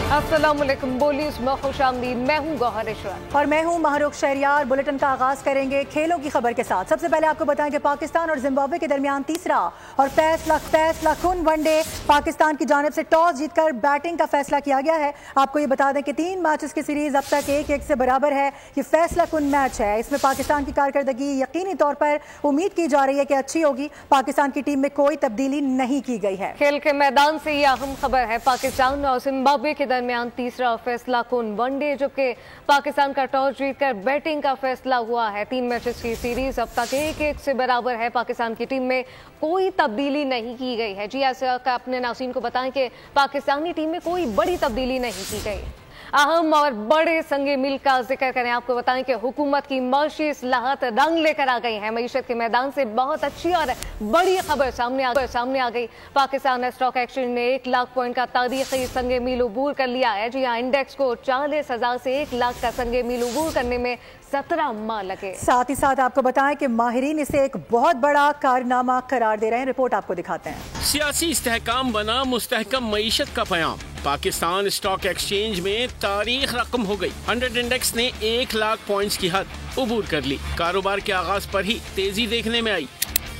अस्सलाम वालेकुम, बोलीज में खुशामदीद। मैं हूँ गौहर इशरत और मैं हूँ महरुख शहरियार। बुलेटिन का आगाज करेंगे खेलों की खबर के साथ। सबसे पहले आपको बताएं कि पाकिस्तान और जिम्बाब्वे के दरमियान तीसरा और फैसला कुन वनडे पाकिस्तान की जानिब से टॉस जीतकर बैटिंग का फैसला किया गया है। आपको ये बता दें कि 3 मैचेस की सीरीज अब तक 1-1 से बराबर है। ये फैसला कुन मैच है। इसमें पाकिस्तान की कारकर्दगी यकीनी तौर पर उम्मीद की जा रही है कि अच्छी होगी। पाकिस्तान की टीम में कोई तब्दीली नहीं की गई है। खेल के मैदान से ये अहम खबर है, पाकिस्तान और जिम्बाब्वे के दरमियान तीसरा फैसला कुन वनडे, जबकि पाकिस्तान का टॉस जीतकर बैटिंग का फैसला हुआ है। 3 मैचेस की सीरीज अब तक 1-1 से बराबर है। पाकिस्तान की टीम में कोई तब्दीली नहीं की गई है। जी ऐसा अपने नाज़रीन को बताएं कि पाकिस्तानी टीम में कोई बड़ी तब्दीली नहीं की गई। अहम और बड़े संगे मिल का जिक्र करें, आपको बताएं कि हुकूमत की मईशी इस्लाहात रंग लेकर आ गई है। मईशत के मैदान से बहुत अच्छी और बड़ी खबर सामने आ गई। पाकिस्तान स्टॉक एक्सचेंज ने 1 लाख पॉइंट का तारीखी संगे मील उबूर कर लिया है। जी हाँ, इंडेक्स को 40,000 से 1 लाख का संगे मील उबूर करने में 17 माह लगे। साथ ही साथ आपको बताएं कि माहिरीन इसे एक बहुत बड़ा कारनामा करार दे रहे हैं। रिपोर्ट आपको दिखाते हैं। सियासी इस्तेहकाम बना मुस्तहकम मईशत का पयाम। पाकिस्तान स्टॉक एक्सचेंज में तारीख रकम हो गई। 100 इंडेक्स ने 1 लाख पॉइंट्स की हद उबूर कर ली। कारोबार के आगाज पर ही तेजी देखने में आई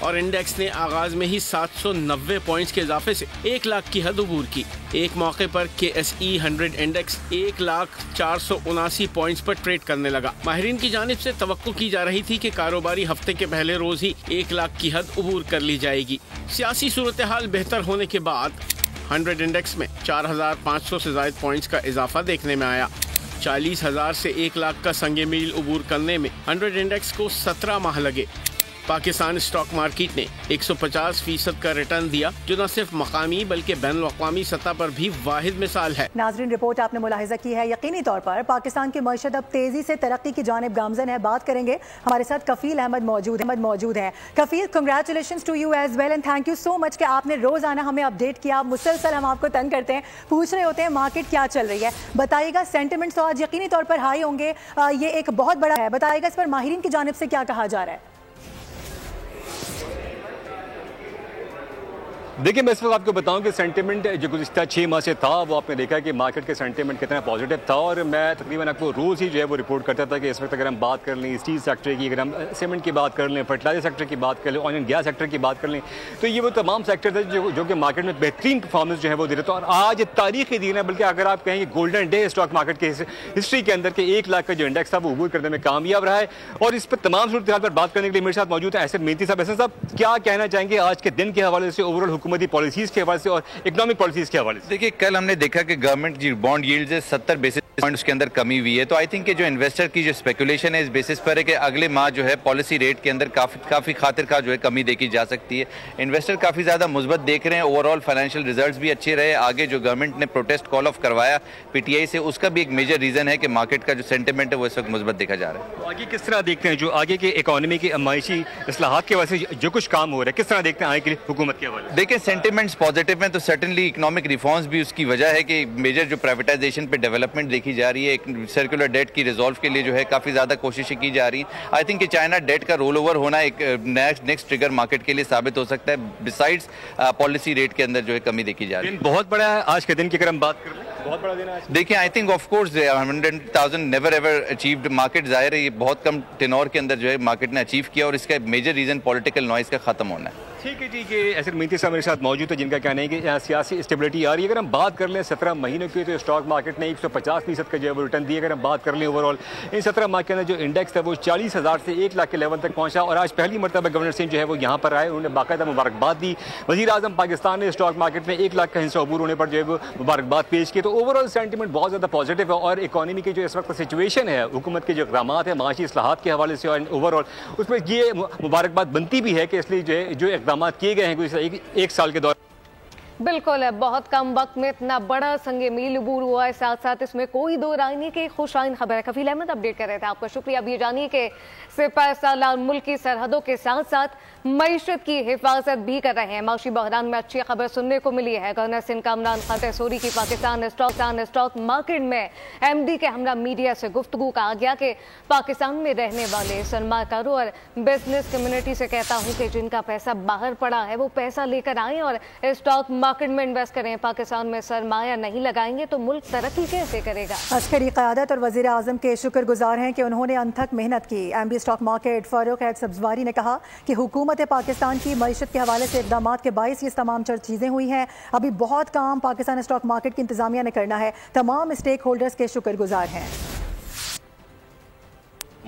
और इंडेक्स ने आगाज में ही 790 पॉइंट्स के इजाफे से 1 लाख की हद उबूर की। एक मौके पर KSE 100 इंडेक्स 1,479,000 पॉइंट्स पर ट्रेड करने लगा। माहिरीन की जानिब से तवक्को की जा रही थी कि कारोबारी हफ्ते के पहले रोज ही 1 लाख की हद उबूर कर ली जाएगी। सियासी सूरत हाल बेहतर होने के बाद 100 इंडेक्स में 4,500 से ज्यादा पॉइंट्स का इजाफा देखने में आया। 40,000 से 1 लाख का संगे मील उबूर करने में 100 इंडेक्स को 17 माह लगे। पाकिस्तान स्टॉक मार्केट ने 150% का रिटर्न दिया, जो न सिर्फ मकामी बल्कि बैनुल अक़वामी सतह पर भी वाहिद मिसाल है। नाज़रीन, रिपोर्ट आपने मुलाहिजा की है। यकीनी तौर पर पाकिस्तान की मईशत अब तेजी से तरक्की की जानिब गामजन है। बात करेंगे, हमारे साथ कफील अहमद मौजूद है। Kafeel, congratulations to you as well and thank you so much कि आपने रोजाना हमें अपडेट किया। मुसलसल हम आपको तंग करते हैं, पूछ रहे होते हैं मार्केट क्या चल रही है। बताइएगा, सेंटिमेंट्स तो आज यकीनी तौर पर हाई होंगे, ये एक बहुत बड़ा है। बताइएगा इस पर माहिरीन की जानिब से क्या कहा जा रहा है। देखिए, मैं इस वक्त आपको बताऊं कि सेंटिमेंट जो गुज़िश्ता 6 माह से था, वो आपने देखा कि मार्केट के सेंटिमेंट कितना पॉजिटिव था। और मैं तकरीबन आपको रोज़ ही जो है वो रिपोर्ट करता था कि इस वक्त अगर हम बात कर लें स्टील सेक्टर की, अगर हम सीमेंट की बात कर लें, फर्टिलाइजर सेक्टर की बात कर लें, ऑयल एंड गैस सेक्टर की बात कर लें, तो ये वो तमाम सेक्टर थे जो कि मार्केट में बेहतरीन परफॉर्मेंस जो है वो दे रहे थे। और आज तारीखी दिन है, बल्कि अगर आप कहें गोल्डन डे स्टॉक मार्केट के हिस्ट्री के अंदर के 1 लाख का जो इंडेक्स था वो उबूर करने में कामयाब रहा है। और इस पर तमाम सूरत हाल पर बात करने के लिए मेरे साथ मौजूद है एहसन मेहती साहब। एहसन साहब, क्या कहना चाहेंगे आज के दिन के हवाले से, ओवरऑल हुकूमती पॉलिसीज़ के से और इकोनॉमिक पॉलिसीज के हवाले से? देखिए, कल हमने देखा कि गवर्नमेंट की बॉन्ड यील्ड से 70 बेसिस पॉइंट उसके अंदर कमी हुई है। तो आई थिंक कि जो इन्वेस्टर की जो स्पेकुलेशन है इस बेसिस पर है कि अगले माह जो है पॉलिसी रेट के अंदर काफी खातिर का जो है कमी देखी जा सकती है। इन्वेस्टर काफी ज्यादा मुस्बत देख रहे हैं। ओवरऑल फाइनेंशियल रिजल्ट्स भी अच्छे रहे। आगे जो गवर्नमेंट ने प्रोटेस्ट कॉल ऑफ करवाया PTI से, उसका भी एक मेजर रीजन है कि मार्केट का जो सेंटिमेंट है वो इस वक्त मुस्बत देखा जा रहा है। तो आगे किस तरह देखते हैं जो आगे के इकोनॉमी की माशी इस्लाहात के वजह से जो कुछ काम हो रहा है, किस तरह देखते हैं आगे के लिए हुकूमत के हवाले? देखिए, सेंटिमेंट्स पॉजिटिव हैं तो सर्टेनली इकोनॉमिक रिफॉर्म्स भी उसकी वजह है कि मेजर जो प्राइवेटाइजेशन पे डेवलपमेंट देखी जा रही है। एक सर्कुलर डेट की रिजॉल्व के लिए जो है काफी ज्यादा कोशिशें की जा रही हैं। आई थिंक कि चाइना डेट का रोल ओवर होना एक नेक्स्ट ट्रिगर मार्केट के लिए साबित हो सकता है। बिसाइड्स पॉलिसी रेट के अंदर जो है कमी देखी जा रही है। बहुत बड़ा है आज के दिन की अगर हम बात करें, बहुत बड़ा दिन है। देखिए, I think of course 100,000 never ever achieved market, जाहिर है ये बहुत कम टेनोर के अंदर जो है मार्केट ने अचीव किया और इसका मेजर रीजन पॉलिटिकल नॉइज का खत्म होना है। ठीक है, ठीक है। एहसन मेहती साहब मेरे साथ मौजूद है जिनका कहना है कि यहाँ सियासी स्टेबिलिटी आ रही है। अगर हम बात कर लें 17 महीनों की, तो स्टॉक मार्केट ने 150% का जो है रिटर्न दिया। अगर हम बात कर लें ओवरऑल इन 17 माह के अंदर जो इंडेक्स था वो 40,000 से 1 लाख के लेवल तक पहुंचा। और आज पहली मरतबा गवर्नर सिंह जो है वो यहाँ पर आए, उन्होंने बाकायदा मुबारकबाद दी। वज़ीर आज़म पाकिस्तान ने स्टॉक मार्केट में 1 लाख का हिस्सा अबूर होने पर जो है वो मुबारकबाद पेश की। तो ओवरऑल सेंटिमेंट बहुत ज़्यादा पॉजिटिव है। और इकोनॉमी की जो इस वक्त सिचुएशन है, हुकूमत के जो इक़दाम है माशी इस्लाहात के हवाले से और ओवरऑल उसमें ये मुबारकबाद बनती भी है कि इसलिए जो इक़दाम किए गए हैं एक साल के दौरान। बिल्कुल है, बहुत कम वक्त में इतना बड़ा संगे मील उबूर हुआ है। साथ साथ इसमें कोई दो राय नहीं कि खुशाइन खबर है। कफील अहमद अपडेट कर रहे थे, आपका शुक्रिया। अब ये जानिए कि सिपह सालार मुल्क की सरहदों के साथ साथ मईशत की हिफाजत भी कर रहे हैं। माशी बहरान में अच्छी खबर सुनने को मिली है। गवर्नर सिंध कामरान खान तैसूरी की पाकिस्तान स्टॉक मार्केट में MD के हमरा मीडिया से गुफ्तगू कहा गया कि पाकिस्तान में रहने वाले सरमाकारों और बिजनेस कम्युनिटी से कहता हूँ कि जिनका पैसा बाहर पड़ा है वो पैसा लेकर आए और स्टॉक मार्केट में इन्वेस्ट करें, पाकिस्तान में सरमाया नहीं लगाएंगे तो मुल्क तरक्की कैसे करेगा? अस्करी क़यादत और वज़ीर आज़म के शुक्रगुजार हैं कि उन्होंने अनथक मेहनत की। एमबी स्टॉक मार्केट फारूक हैद सब्जवारी ने कहा कि हुकूमत पाकिस्तान की मईशत के हवाले से इक़दाम के बाइस ये तमाम चीज़ें हुई हैं। अभी बहुत काम पाकिस्तान स्टॉक मार्केट की इंतज़ामिया ने करना है। तमाम स्टेक होल्डर्स के शुक्रगुजार हैं।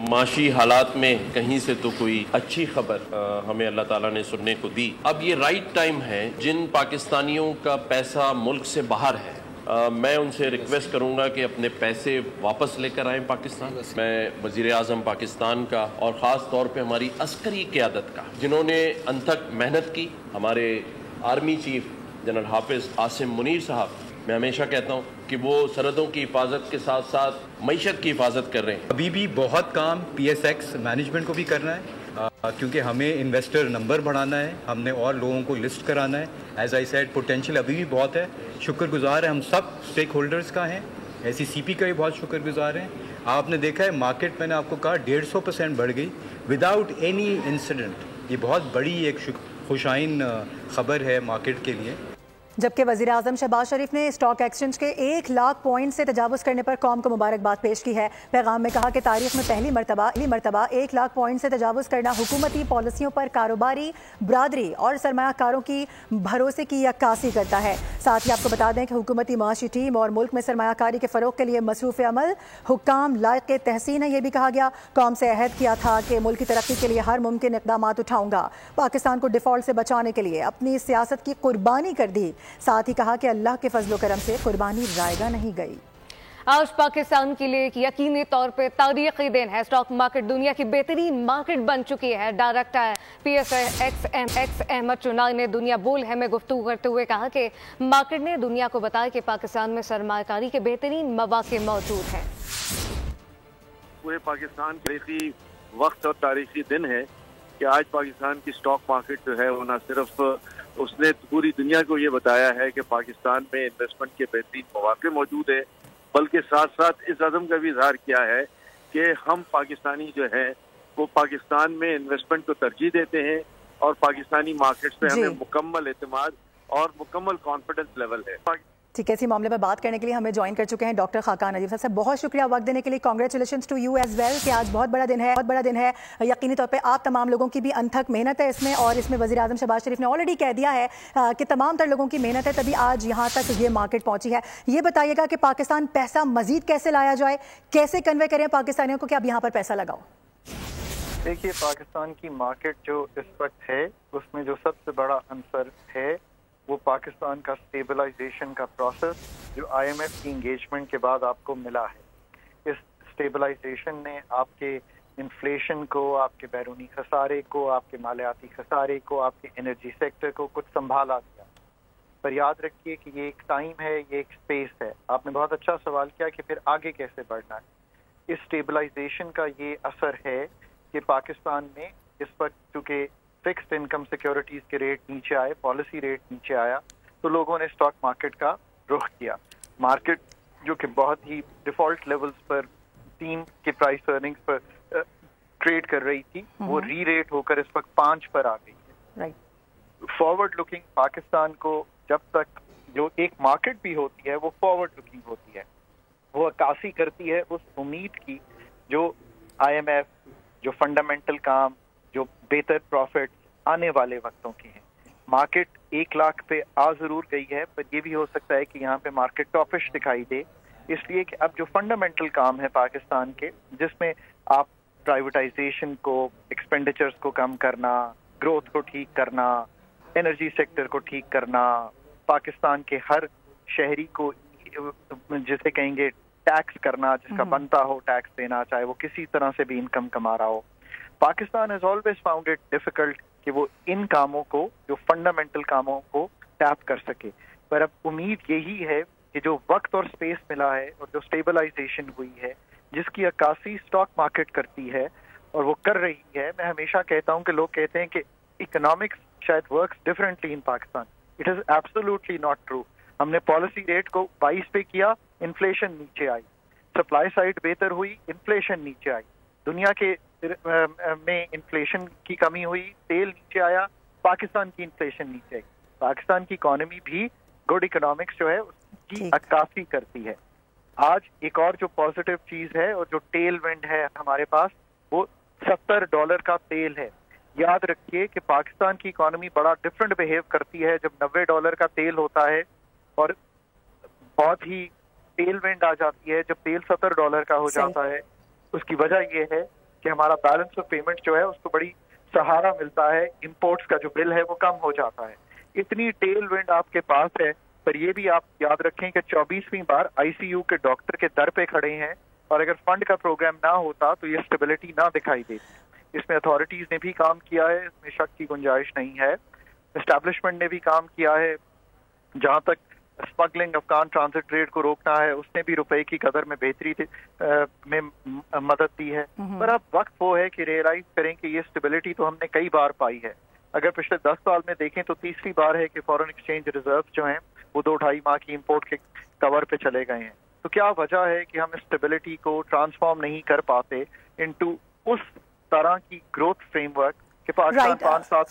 माशी हालात में कहीं से तो कोई अच्छी खबर हमें अल्लाह ताला ने सुनने को दी। अब ये राइट टाइम है, जिन पाकिस्तानियों का पैसा मुल्क से बाहर है, मैं उनसे रिक्वेस्ट करूंगा कि अपने पैसे वापस लेकर आएं पाकिस्तान। मैं वज़ीर आज़म पाकिस्तान का और ख़ास तौर पे हमारी अस्करी क़यादत का, जिन्होंने अनथक मेहनत की, हमारे आर्मी चीफ जनरल हाफिज़ आसिम मुनीर साहब, मैं हमेशा कहता हूँ कि वो सरहदों की हिफाजत के साथ साथ मईशत की हिफाजत कर रहे हैं। अभी भी बहुत काम PSX मैनेजमेंट को भी करना है, क्योंकि हमें इन्वेस्टर नंबर बढ़ाना है, हमने और लोगों को लिस्ट कराना है। एज आई सेड, पोटेंशियल अभी भी बहुत है। शुक्रगुजार है हम सब स्टेक होल्डर्स का हैं, SECP का भी बहुत शुक्रगुजार हैं। आपने देखा है मार्केट, मैंने आपको कहा 150% बढ़ गई विदाउट एनी इंसिडेंट। ये बहुत बड़ी एक खुशाइन खबर है मार्केट के लिए। जबकि वज़ीर आज़म शहबाज शरीफ ने स्टॉक एक्सचेंज के 1 लाख पॉइंट से तजावुज़ करने पर कौम को मुबारकबाद पेश की है। पैगाम में कहा कि तारीख में पहली मरतबा 1 लाख पॉइंट से तजावुज़ करना हुकूमती पॉलिसियों पर कारोबारी बरादरी और सरमायाकारों की भरोसे की अक्कासी करता है। साथ ही आपको बता दें कि हुकूमती माशी टीम और मुल्क में सरमायाकारी के फ़रोग़ के लिए मसरूफ़ अमल हुक्काम लायक़ तहसीन है। ये भी कहा गया, कौम से अहद किया था कि मुल्क की तरक्की के लिए हर मुमकिन इक़दामात उठाऊँगा। पाकिस्तान को डिफ़ॉल्ट से बचाने के लिए अपनी सियासत की कुर्बानी कर दी। साथ ही कहा कि अल्लाह के फजलो करम से कुर्बानी रायगा नहीं गई। आज पाकिस्तान के लिए एक यकीनी तौर पे तारीखी दिन है। स्टॉक मार्केट दुनिया की बेहतरीन मार्केट बन चुकी है। डायरेक्टर PSX अहमद चुनाई ने दुनिया बोल है में गुफ्तगू करते हुए कहा कि मार्केट ने दुनिया को बताया कि पाकिस्तान में सरमायाकारी के बेहतरीन मौके मौजूद हैं। पूरे पाकिस्तान तारीखी वक्त और तारीखी दिन है कि आज पाकिस्तान की स्टॉक मार्केट जो है वो न सिर्फ उसने पूरी दुनिया को ये बताया है कि पाकिस्तान में इन्वेस्टमेंट के बेहतरीन मौके मौजूद है, बल्कि साथ साथ इस अज़म का भी इजहार किया है कि हम पाकिस्तानी जो है वो पाकिस्तान में इन्वेस्टमेंट को तरजीह देते हैं और पाकिस्तानी मार्केट्स पे हमें मुकम्मल एतमाद और मुकम्मल कॉन्फिडेंस लेवल है। ठीक है, इसी मामले में बात करने के लिए हमें ज्वाइन कर चुके हैं डॉक्टर खाकान नजीब साहब। बहुत शुक्रिया वक्त देने के लिए। Congratulations to you as well कि आज बहुत बड़ा दिन है। यकीनी तौर पे आप तमाम लोगों की भी अनथक मेहनत है इसमें, और इसमें वज़ीर आज़म शहबाज शरीफ ने ऑलरेडी कह दिया है कि तमाम तर लोगों की मेहनत है, तभी आज यहाँ तक ये मार्केट पहुँची है। ये बताइएगा कि पाकिस्तान पैसा मजीद कैसे लाया जाए, कैसे कन्वे करें पाकिस्तानियों को कि आप यहाँ पर पैसा लगाओ? देखिए, पाकिस्तान की मार्केट जो इस वक्त है उसमें जो सबसे बड़ा अंतर है वो पाकिस्तान का स्टेबलाइजेशन का प्रोसेस जो IMF की इंगेजमेंट के बाद आपको मिला है। इस स्टेबलाइजेशन ने आपके इन्फ्लेशन को, आपके बैरूनी खसारे को, आपके मालियाती खसारे को, आपके एनर्जी सेक्टर को कुछ संभाला दिया। पर याद रखिए कि ये एक टाइम है, ये एक स्पेस है। आपने बहुत अच्छा सवाल किया कि फिर आगे कैसे बढ़ना है। इस स्टेबलाइजेशन का ये असर है कि पाकिस्तान में इस वक्त चूँकि फिक्स्ड इनकम सिक्योरिटीज के रेट नीचे आए, पॉलिसी रेट नीचे आया, तो लोगों ने स्टॉक मार्केट का रुख किया। मार्केट जो कि बहुत ही डिफॉल्ट लेवल्स पर 3 के प्राइस अर्निंग्स पर ट्रेड कर रही थी, वो री रेट होकर इस वक्त 5 पर आ गई है। फॉरवर्ड लुकिंग पाकिस्तान को जब तक जो एक मार्केट भी होती है वो फॉरवर्ड लुकिंग होती है, वो अक्कासी करती है उस उम्मीद की जो IMF, जो फंडामेंटल काम, जो बेहतर प्रॉफिट आने वाले वक्तों की हैं। मार्केट 1 लाख पे आ जरूर गई है, पर ये भी हो सकता है कि यहाँ पे मार्केट टॉपिश दिखाई दे, इसलिए कि अब जो फंडामेंटल काम है पाकिस्तान के, जिसमें आप प्राइवेटाइजेशन को, एक्सपेंडिचर्स को कम करना, ग्रोथ को ठीक करना, एनर्जी सेक्टर को ठीक करना, पाकिस्तान के हर शहरी को जिसे कहेंगे टैक्स करना, जिसका बनता हो टैक्स देना, चाहे वो किसी तरह से भी इनकम कमा रहा हो। Pakistan has always found it difficult कि वो इन कामों को, जो फंडामेंटल कामों को टैप कर सके। पर अब उम्मीद यही है कि जो वक्त और स्पेस मिला है और जो स्टेबलाइजेशन हुई है, जिसकी अक्कासी स्टॉक मार्केट करती है और वो कर रही है। मैं हमेशा कहता हूं कि लोग कहते हैं कि इकोनॉमिक्स शायद works differently in Pakistan. It is absolutely not true. हमने पॉलिसी रेट को 22 पे किया, इन्फ्लेशन नीचे आई, सप्लाई साइड बेहतर हुई, इन्फ्लेशन नीचे आई, दुनिया के में इन्फ्लेशन की कमी हुई, तेल नीचे आया, पाकिस्तान की इन्फ्लेशन नीचे आई। पाकिस्तान की इकोनॉमी भी गुड इकोनॉमिक्स जो है उसकी अक्कासी करती है। आज एक और जो पॉजिटिव चीज है और जो टेल विंड है हमारे पास, वो $70 का तेल है। याद रखिए कि पाकिस्तान की इकोनॉमी बड़ा डिफरेंट बिहेव करती है जब $90 का तेल होता है, और बहुत ही टेल विंड आ जाती है जब तेल $70 का हो जाता है। उसकी वजह यह है कि हमारा बैलेंस ऑफ पेमेंट जो है उसको बड़ी सहारा मिलता है, इंपोर्ट्स का जो बिल है वो कम हो जाता है। इतनी टेल विंड आपके पास है, पर ये भी आप याद रखें कि 24वीं बार आईसीयू के डॉक्टर के दर पे खड़े हैं, और अगर फंड का प्रोग्राम ना होता तो ये स्टेबिलिटी ना दिखाई देती। इसमें अथॉरिटीज ने भी काम किया है, इसमें शक की गुंजाइश नहीं है। एस्टैब्लिशमेंट ने भी काम किया है, जहां तक स्मगलिंग अफगान ट्रांजिट रेट को रोकना है उसने भी रुपए की कदर में बेहतरी में मदद दी है। पर अब वक्त वो है कि रियलाइज करें कि ये स्टेबिलिटी तो हमने कई बार पाई है। अगर पिछले 10 साल में देखें तो तीसरी बार है कि फॉरेन एक्सचेंज रिजर्व जो हैं वो 2-2.5 माह की इंपोर्ट के कवर पे चले गए हैं। तो क्या वजह है कि हम स्टेबिलिटी को ट्रांसफॉर्म नहीं कर पाते इनटू उस तरह की ग्रोथ फ्रेमवर्क कि पाकिस्तान 5-7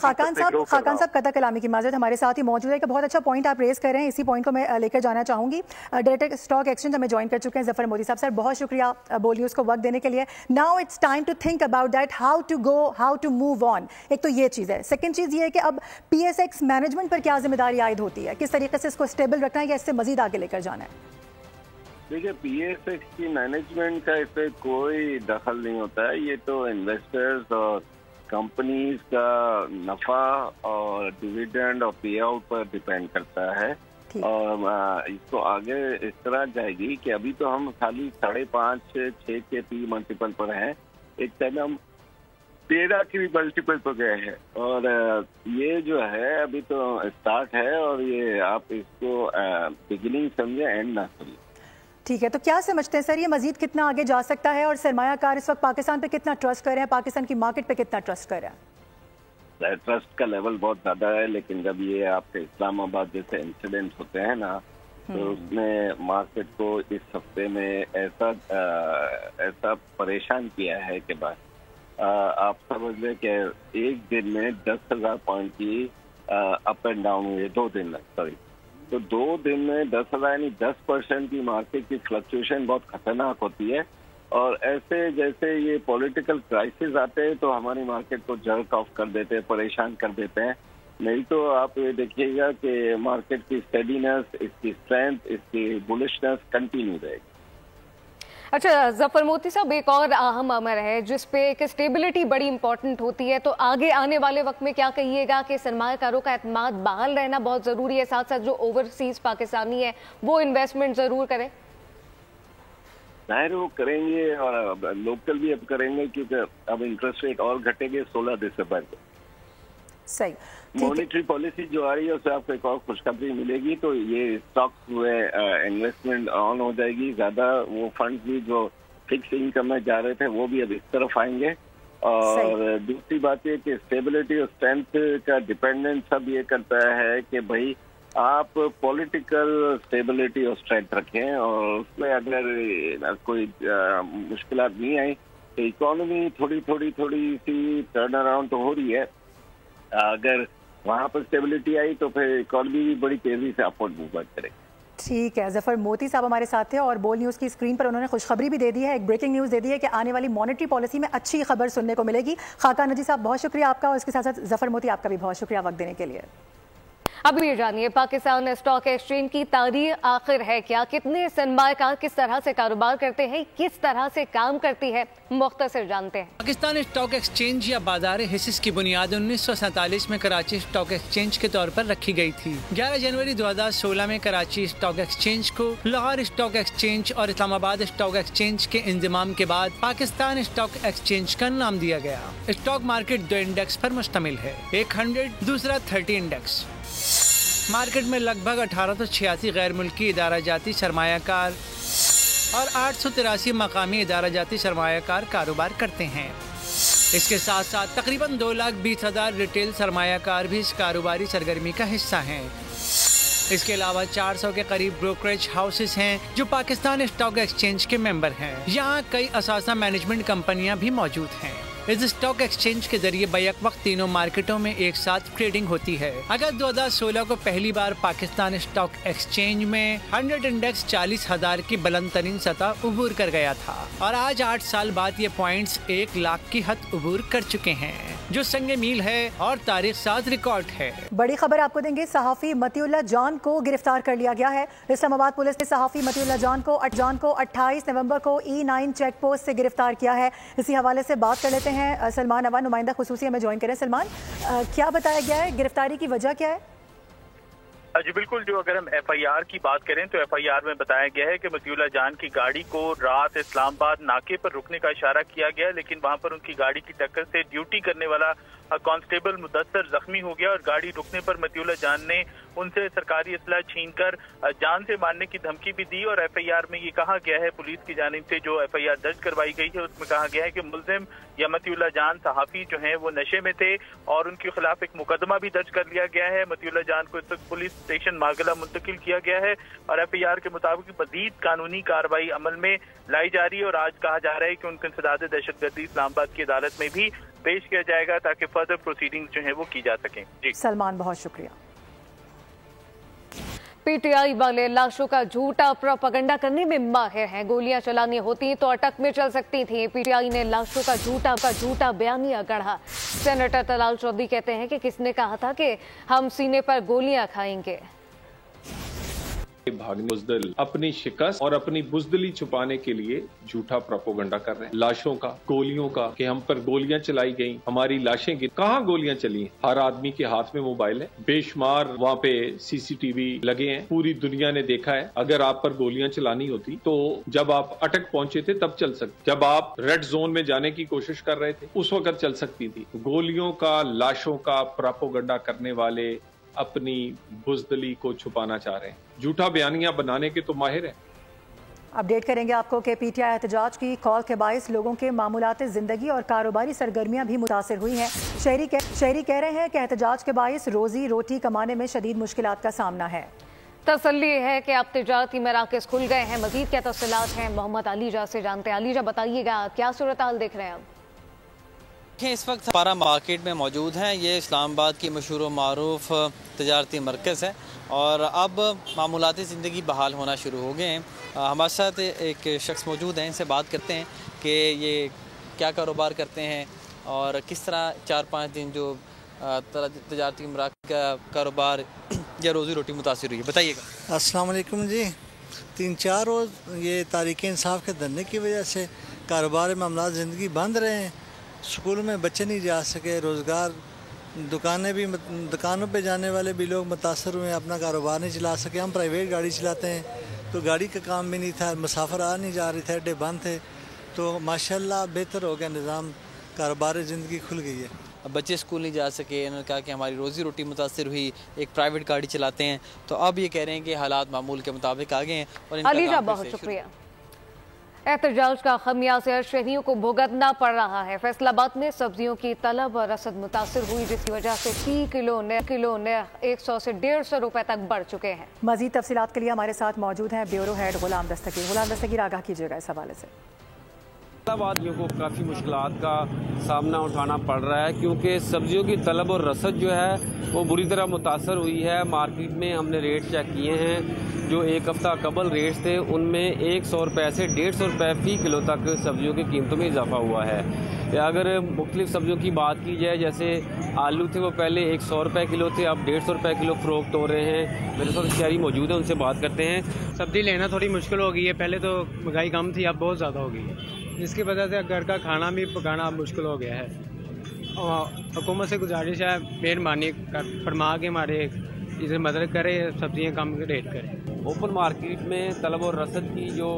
खाकान साहब कथा कलामी की माजरत हमारे साथ ही मौजूद है। कि बहुत अच्छा पॉइंट आप रेज कर रहे हैं, इसी पॉइंट को मैं लेकर जाना चाहूंगी। डायरेक्टर स्टॉक एक्सचेंज हमें ज्वाइन कर चुके हैं ज़फर मोदी साहब। सर बहुत शुक्रिया बोल न्यूज़ को वक्त देने के लिए। Now it's time to think about that, how to go, how to move on. एक तो ये चीज़ है। सेकेंड चीज़ ये है कि अब PSX मैनेजमेंट पर क्या जिम्मेदारी आयद होती है, किस तरीके से इसको स्टेबल रखना है या इससे मजीद आगे लेकर जाना है? देखिए, PSX की मैनेजमेंट का इससे कोई दखल नहीं होता है। ये तो इन्वेस्टर्स और कंपनीज का नफा और डिविडेंड और पे आउट पर डिपेंड करता है, और इसको आगे इस तरह जाएगी कि अभी तो हम खाली 5.5-6 के P मल्टीपल पर हैं, एक टाइम हम 13 की भी मल्टीपल पर गए हैं, और ये जो है अभी तो स्टार्ट है, और ये आप इसको बिगिनिंग समझे, एंड ना समझे। ठीक है, तो क्या समझते हैं सर, ये मजीद कितना आगे जा सकता है और सरमायाकार इस वक्त पाकिस्तान पे कितना ट्रस्ट कर रहे हैं, पाकिस्तान की मार्केट पे कितना ट्रस्ट कर रहे हैं? ट्रस्ट का लेवल बहुत ज्यादा है, लेकिन जब ये आपके इस्लामाबाद जैसे इंसिडेंट होते हैं ना, तो उसने मार्केट को इस हफ्ते में ऐसा परेशान किया है कि बस आप समझ लें कि एक दिन में 10,000 पॉइंट की अप एंड डाउन हुई, 2 दिन में, सॉरी, तो 2 दिन में 10,000 यानी 10% की मार्केट की फ्लक्चुएशन बहुत खतरनाक होती है। और ऐसे जैसे ये पॉलिटिकल क्राइसिस आते हैं तो हमारी मार्केट को जर्क ऑफ कर देते हैं, परेशान कर देते हैं। नहीं तो आप ये देखिएगा कि मार्केट की स्टेडीनेस, इसकी स्ट्रेंथ, इसकी बुलिशनेस कंटिन्यू रहेगी। अच्छा ज़फर मोती साहब, एक और अहम अमर है जिस पे एक स्टेबिलिटी बड़ी इंपॉर्टेंट होती है, तो आगे आने वाले वक्त में क्या कहिएगा कि सरमायाकारों का एतमाद बहाल रहना बहुत ज़रूरी है, साथ साथ जो ओवरसीज पाकिस्तानी है वो इन्वेस्टमेंट ज़रूर करें? जाहिर वो करेंगे, और लोकल भी अब करेंगे, क्योंकि अब इंटरेस्ट रेट और घटेंगे 16 दिसंबर को। सही, मॉनेटरी पॉलिसी जो आ रही है उससे आपको एक और खुशखबरी मिलेगी, तो ये स्टॉक्स में इन्वेस्टमेंट ऑन हो जाएगी ज्यादा। वो फंड्स भी जो फिक्स इनकम में जा रहे थे वो भी अब इस तरफ आएंगे। और दूसरी बात ये कि स्टेबिलिटी और स्ट्रेंथ का डिपेंडेंस सब ये करता है कि भाई आप पॉलिटिकल स्टेबिलिटी और स्ट्रेंथ रखें, और उसमें अगर कोई मुश्किलात नहीं आई तो इकोनॉमी थोड़ी सी टर्न अराउंड तो हो रही है। अगर वहाँ पर स्टेबिलिटी आई तो फिर इकोनॉमी भी बड़ी तेजी से अपवर्ड मूवमेंट करेगी। ठीक है, ज़फर मोती साहब हमारे साथ थे, और बोल न्यूज़ की स्क्रीन पर उन्होंने खुशखबरी भी दे दी है, एक ब्रेकिंग न्यूज़ दे दी है कि आने वाली मॉनेटरी पॉलिसी में अच्छी खबर सुनने को मिलेगी। खाकान नजी साहब बहुत शुक्रिया आपका, और इसके साथ साथ ज़फर मोती आपका भी बहुत शुक्रिया वक्त देने के लिए। अब ये जानिए पाकिस्तान स्टॉक एक्सचेंज की तारीख आखिर है क्या, कितने सरमायाकार किस तरह से कारोबार करते हैं, किस तरह से काम करती है, मुख्तसर जानते हैं। पाकिस्तान स्टॉक एक्सचेंज या बाजार हिस्स की बुनियाद 1947 में कराची स्टॉक एक्सचेंज के तौर पर रखी गई थी। 11 जनवरी 2016 में कराची स्टॉक एक्सचेंज को लाहौर स्टॉक एक्सचेंज और इस्लामाबाद स्टॉक एक्सचेंज के इंजमाम के बाद पाकिस्तान स्टॉक एक्सचेंज का नाम दिया गया। स्टॉक मार्केट 2 इंडेक्स पर मुश्तमिल है, एक 100, दूसरा 30 इंडेक्स। मार्केट में लगभग 1886 गैर मुल्की इदारा जाती सरमायाकार और 883 मकामी इदारा जाती सरमायाकार कारोबार करते हैं। इसके साथ साथ तकरीबन 2,20,000 रिटेल सरमायाकार भी इस कारोबारी सरगर्मी का हिस्सा हैं। इसके अलावा 400 के करीब ब्रोकरेज हाउसेस हैं जो पाकिस्तान स्टॉक एक्सचेंज के मेंबर हैं। यहाँ कई असासा मैनेजमेंट कंपनियाँ भी मौजूद हैं। इस स्टॉक एक्सचेंज के जरिए बैक वक्त तीनों मार्केटों में एक साथ ट्रेडिंग होती है। अगस्त 2016 को पहली बार पाकिस्तान स्टॉक एक्सचेंज में 100 इंडेक्स 40,000 की बुलंद तरीन सतह उबूर कर गया था और आज 8 साल बाद ये पॉइंट्स 1 लाख की हद उबूर कर चुके हैं, जो संग मील है और तारीख साज रिकॉर्ड है। बड़ी खबर आपको देंगे, सहाफी मतीउल्लाह जान को गिरफ्तार कर लिया गया है। इस्लामाबाद पुलिस ने सहाफी मतीउल्लाह जान को 28 नवंबर को E9 चेक पोस्ट से गिरफ्तार किया है। इसी हवाले से बात कर लेते हैं, सलमान अवान नुमाइंदा खुसूसी हमें ज्वाइन करें। सलमान, क्या बताया गया है, गिरफ्तारी की वजह क्या है? जी बिल्कुल, जो अगर हम FIR की बात करें तो FIR में बताया गया है कि मतीउल्लाह जान की गाड़ी को रात इस्लामाबाद नाके पर रुकने का इशारा किया गया, लेकिन वहां पर उनकी गाड़ी की टक्कर से ड्यूटी करने वाला कांस्टेबल मुदस्सर जख्मी हो गया और गाड़ी रुकने पर मतीउल्लाह जान ने उनसे सरकारी असला छीनकर जान से मारने की धमकी भी दी। और FIR में ये कहा गया है, पुलिस की जानिब से जो FIR दर्ज करवाई गई है उसमें कहा गया है कि मुल्जिम या मतीउल्लाह जान सहाफी जो हैं वो नशे में थे और उनके खिलाफ एक मुकदमा भी दर्ज कर लिया गया है। मतीउल्लाह जान को इस वक्त पुलिस स्टेशन मागला मुंतकिल किया गया है और FIR के मुताबिक मजीद कानूनी कार्रवाई अमल में लाई जा रही है और आज कहा जा रहा है कि उनको इंसदाद दहशतगर्दी इस्लामाबाद की अदालत में भी पेश किया जाएगा ताकि फर्दर प्रोसीडिंग जो है वो की जा सकें। जी सलमान, बहुत शुक्रिया। PTI वाले लाशों का झूठा प्रोपेगेंडा करने में माहिर हैं। गोलियां चलानी होती तो अटक में चल सकती थी। PTI ने लाशों का झूठा बयानिया गढ़ा। सेनेटर तलाल चौधरी कहते हैं कि किसने कहा था कि हम सीने पर गोलियां खाएंगे। भागने बुजदिल अपनी शिकस्त और अपनी बुजदिली छुपाने के लिए झूठा प्रोपेगेंडा कर रहे हैं। लाशों का, गोलियों का, कि हम पर गोलियां चलाई गई, हमारी लाशें गिरी। कहाँ गोलियां चली हैं? हर आदमी के हाथ में मोबाइल है, बेशुमार वहाँ पे CCTV लगे हैं, पूरी दुनिया ने देखा है। अगर आप पर गोलियां चलानी होती तो जब आप अटक पहुंचे थे तब चल सकती, जब आप रेड जोन में जाने की कोशिश कर रहे थे उस वक्त चल सकती थी। गोलियों का, लाशों का प्रोपेगेंडा करने वाले अपनी बुजदली को छुपाना चाह रहे हैं, झूठा बयानियां बनाने के तो माहिर हैं। अपडेट करेंगे आपको कि PTI एहतजाज की कॉल के बायस लोगों के मामूलात ज़िंदगी और कारोबारी सरगर्मियां भी मुतासिर हुई हैं। शहरी कह रहे हैं कि एहतजाज के बायस रोजी रोटी कमाने में शदीद मुश्किलात का सामना है। तसल्ली है कि अब तिजारती मराकज़ खुल गए हैं। मजीद क्या तफसीलात हैं, मोहम्मद अलीजा से जानते हैं। अलीजा, बताइएगा क्या सूरत हाल देख रहे हैं? इस वक्त हमारा मार्केट में मौजूद हैं। ये इस्लामाबाद की मशहूर व मारूफ तजारती मरकज़ है और अब मामूलाती ज़िंदगी बहाल होना शुरू हो गए हैं। हमारे साथ एक शख्स मौजूद हैं, इनसे बात करते हैं कि ये क्या कारोबार करते हैं और किस तरह 4-5 दिन जो तजारती मराकज़ का कारोबार या रोज़ी रोटी मुतासिर हुई है, बताइएगा। अस्सलाम वालेकुम जी। 3-4 रोज़ ये तारीक़ इंसाफ के धरने की वजह से कारोबार मामलात ज़िंदगी बंद रहे हैं। स्कूल में बच्चे नहीं जा सके, रोज़गार, दुकानों पे जाने वाले भी लोग मुतासर हुए, अपना कारोबार नहीं चला सके। हम प्राइवेट गाड़ी चलाते हैं तो गाड़ी का काम भी नहीं था, मुसाफिर आ नहीं जा रहे थे, अड्डे बंद थे। तो माशाल्लाह बेहतर हो गया निज़ाम, कारोबार ज़िंदगी खुल गई है। अब बच्चे स्कूल नहीं जा सके, इन्होंने कहा कि हमारी रोज़ी रोटी मुतासर हुई, एक प्राइवेट गाड़ी चलाते हैं, तो अब ये कह रहे हैं कि हालात मामूल के मुताबिक आ गए हैं। और अलीजा, बहुत शुक्रिया। एहतजाज का खमियाजा शहरियों को भुगतना पड़ रहा है। फैसलाबाद में सब्जियों की तलब और रसद मुतासिर हुई, जिसकी वजह से फी किलो नया 100 से 150 रुपए तक बढ़ चुके हैं। मजीद तफसीलात के लिए हमारे साथ मौजूद हैं ब्यूरो हेड गुलाम दस्तगीर। आगाह कीजिएगा इस हवाले से। आबादियों को काफ़ी मुश्किलात का सामना उठाना पड़ रहा है क्योंकि सब्जियों की तलब और रसद जो है वो बुरी तरह मुतासर हुई है। मार्केट में हमने रेट चेक किए हैं, जो एक हफ्ता कबल रेट्स थे उनमें 100 रुपये से 150 रुपये फ़ी किलो तक सब्जियों की कीमतों में इजाफा हुआ है। अगर मुख्तलिफ सब्जियों की बात की जाए, जैसे आलू थे वो पहले 100 रुपये किलो थे, अब 150 रुपये किलो फ़रोख्त हो रहे हैं। मेरे साथ शहरी मौजूद है, उनसे बात करते हैं। सब्जी लेना थोड़ी मुश्किल हो गई है, पहले तो महंगाई कम थी, अब बहुत ज़्यादा हो गई है, जिसकी वजह से घर का खाना भी पकाना मुश्किल हो गया है। और हुकूमत से गुजारिश है, मेहरबानी फरमा के हमारे इसे मदद करे, सब्जियां कम रेट करें। ओपन मार्केट में तलब और रसद की जो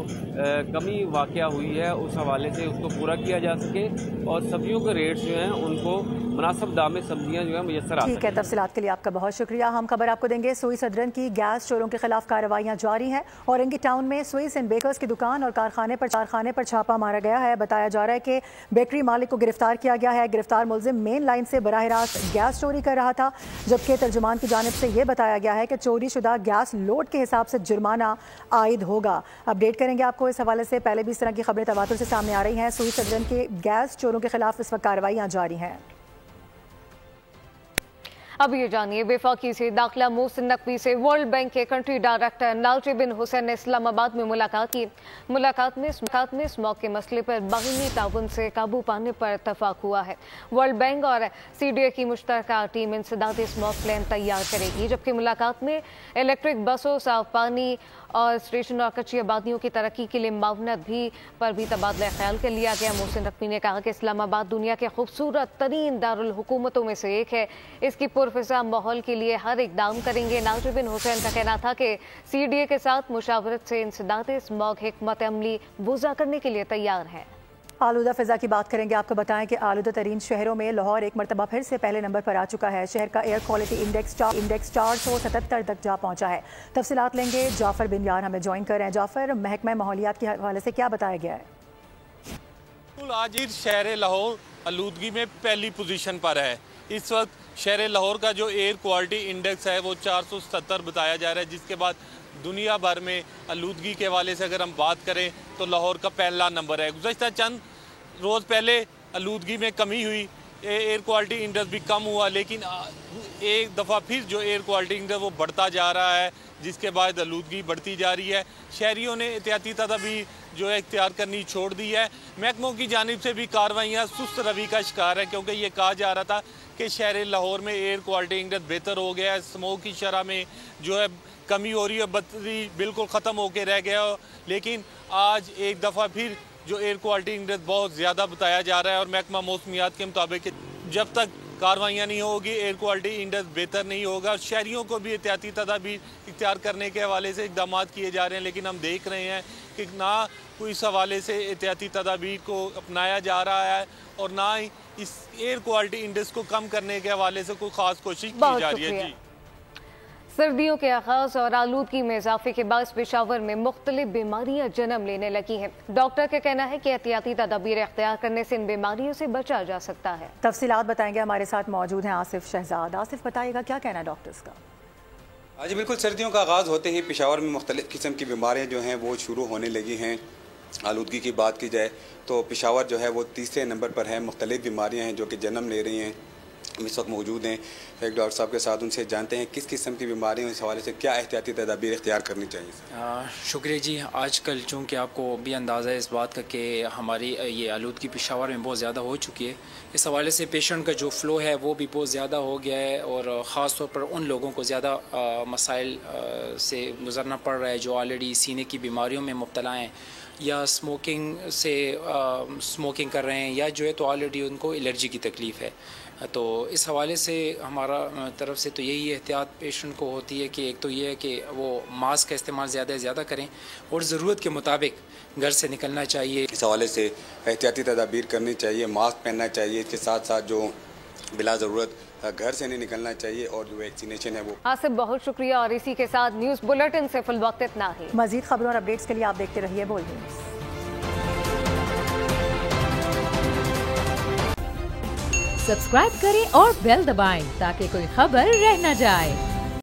कमी वाक़या हुई है उस हवाले से उसको पूरा किया जा सके और सब्जियों के रेट्स जो हैं उनको मुनासिब दाम में सब्जियां जो है मुयसर आ सकें। ठीक है, तफसीलात के लिए आपका बहुत शुक्रिया। हम खबर आपको देंगे, सुई सदरन की गैस चोरों के खिलाफ कार्रवाइयां जारी हैं। औरंगी टाउन में स्विस एंड बेकर्स की दुकान और कारखाने पर छापा मारा गया है। बताया जा रहा है कि बेकरी मालिक को गिरफ्तार किया गया है। गिरफ्तार मुलजिम मेन लाइन से बराह रास्त गैस चोरी कर रहा था, जबकि तर्जुमान की जानिब से ये बताया गया है कि चोरी शुदा गैस लोड के हिसाब से जुर्माना आयद होगा। अपडेट करेंगे आपको इस हवाले से। पहले भी इस तरह की खबरें तवातुर से सामने आ रही हैं। सुई सदरन के गैस चोरों के खिलाफ इस वक्त कार्रवाइयां जारी हैं। अब ये जानिए, वफाकी से दाखिला मोहसिन नकवी से वर्ल्ड बैंक के कंट्री डायरेक्टर नालची बिन हुसैन ने इस्लामाबाद में मुलाकात की। मुलाकात में स्मॉग के मसले पर बाहिनी ताउन से काबू पाने पर इत्तफाक हुआ है। वर्ल्ड बैंक और CDA की मुश्तरका टीम इंसदादी स्मॉग प्लान तैयार करेगी, जबकि मुलाकात में इलेक्ट्रिक बसों, साफ पानी और स्टेशन और कच्ची आबादियों की तरक्की के लिए मावनत पर भी तबादला ख्याल कर लिया गया। मोहसिन नकवी ने कहा कि इस्लामाबाद दुनिया के खूबसूरत तरीन दारुल हुकूमतों में से एक है। इसकी पुरफिजा माहौल के लिए हर इकदाम करेंगे। नालची बिन हुसैन का कहना था कि CDA के साथ मुशावरत से इंसदाद स्मॉग हिकमत अमली वज़ा करने के लिए तैयार है। आलूदा फिजा की बात करेंगे। आपको बताएं कि आलूदा तरीन शहरों में लाहौर एक मरतबा फिर से पहले नंबर पर आ चुका है। शहर का एयर क्वालिटी इंडेक्स 477 तक जा पहुंचा है। तफसीलात लेंगे, जाफर बिन यार हमें ज्वाइन कर रहे हैं। जाफर, महकमा माहौलियात के हवाले से क्या बताया गया है? आज शहर लाहौर आलूदगी में पहली पोजीशन पर है। इस वक्त शहर लाहौर का जो एयर क्वालिटी इंडेक्स है वो 477 बताया जा रहा है, जिसके बाद दुनिया भर में आलूदगी के हवाले से अगर हम बात करें तो लाहौर का पहला नंबर है। गुज़श्ता चंद रोज़ पहले आलूदगी में कमी हुई, एयर क्वालिटी इंडेक्स भी कम हुआ, लेकिन एक दफ़ा फिर जो एयर क्वालिटी इंडेक्स वो बढ़ता जा रहा है, जिसके बाद आलूदगी बढ़ती जा रही है। शहरियों ने एहतियाती तदाबीर जो है इख्तियार करनी छोड़ दी है। महकमों की जानिब से भी कार्रवाइयाँ सुस्त रवि का शिकार है, क्योंकि ये कहा जा रहा था कि शहर लाहौर में एयर क्वालिटी इंडेक्स बेहतर हो गया है, स्मोक की शरह में जो है कमी हो रही है, बदतरी बिल्कुल ख़त्म होकर रह गया। लेकिन आज एक दफ़ा फिर जो एयर क्वालिटी इंडेक्स बहुत ज़्यादा बताया जा रहा है, और महकमा मौसमियात के मुताबिक जब तक कार्रवाइयाँ नहीं होगी एयर क्वालिटी इंडेक्स बेहतर नहीं होगा। शहरियों को भी एहतियाती तदाबीर इख्तियार करने के हवाले से इक़दाम किए जा रहे हैं, लेकिन हम देख रहे हैं कि ना कोई इस हवाले से एहतियाती तदाबीर को अपनाया जा रहा है, और ना ही इस एयर क्वालिटी इंडेक्स को कम करने के हवाले से कोई ख़ास कोशिश की जा रही है। जी, सर्दियों के आगाज और आलूदगी में इजाफे के बाद पेशावर में मुख्तलिफ बीमारियां जन्म लेने लगी हैं। डॉक्टर का कहना है कि एहतियाती तदाबीर इख्तियार करने से इन बीमारियों से बचा जा सकता है। तफसीलात बताएंगे, हमारे साथ मौजूद हैं आसिफ शहजाद। आसिफ, बताइएगा क्या कहना है डॉक्टर्स का? जी बिल्कुल, सर्दियों का आगाज़ होते ही पेशावर में मुख्तलिफ किस्म की बीमारियाँ जो हैं वो शुरू होने लगी हैं। आलूदगी की बात की जाए तो पेशावर जो है वो तीसरे नंबर पर है। मुख्तलिफ बीमारियाँ हैं जो कि जन्म ले रही हैं। इस वक्त मौजूद हैं एक डॉक्टर साहब के साथ, उनसे जानते हैं किस किस्म की बीमारियों इस हवाले से क्या एहतियाती तदाबीर इख्तियार करनी चाहिए। शुक्रिया जी। आजकल चूँकि आपको भी अंदाज़ा है इस बात का कि हमारी ये आलूदगी पेशावर में बहुत ज़्यादा हो चुकी है, इस हवाले से पेशेंट का जो फ़्लो है वो भी बहुत ज़्यादा हो गया है, और ख़ास तौर पर उन लोगों को ज़्यादा मसाइल से गुज़रना पड़ रहा है जो ऑलरेडी सीने की बीमारियों में मुब्तला हैं, या स्मोकिंग कर रहे हैं, या जो है तो ऑलरेडी उनको एलर्जी की तकलीफ़ है। तो इस हवाले से हमारा तरफ से तो यही एहतियात पेशेंट को होती है कि एक तो ये है कि वो मास्क का इस्तेमाल ज़्यादा से ज़्यादा करें, और ज़रूरत के मुताबिक घर से निकलना चाहिए। इस हवाले से एहतियाती तदाबीर करनी चाहिए, मास्क पहनना चाहिए, इसके साथ साथ जो बिला ज़रूरत घर से नहीं निकलना चाहिए, और जो वैक्सीनेशन है वो। आसिफ, बहुत शुक्रिया। और इसी के साथ न्यूज़ बुलेटिन से फिल वक्त इतना ही। मज़ीद खबरों और अपडेट्स के लिए आप देखते रहिए बोल न्यूज़। सब्सक्राइब करें और बेल दबाएं ताकि कोई खबर रह न जाए।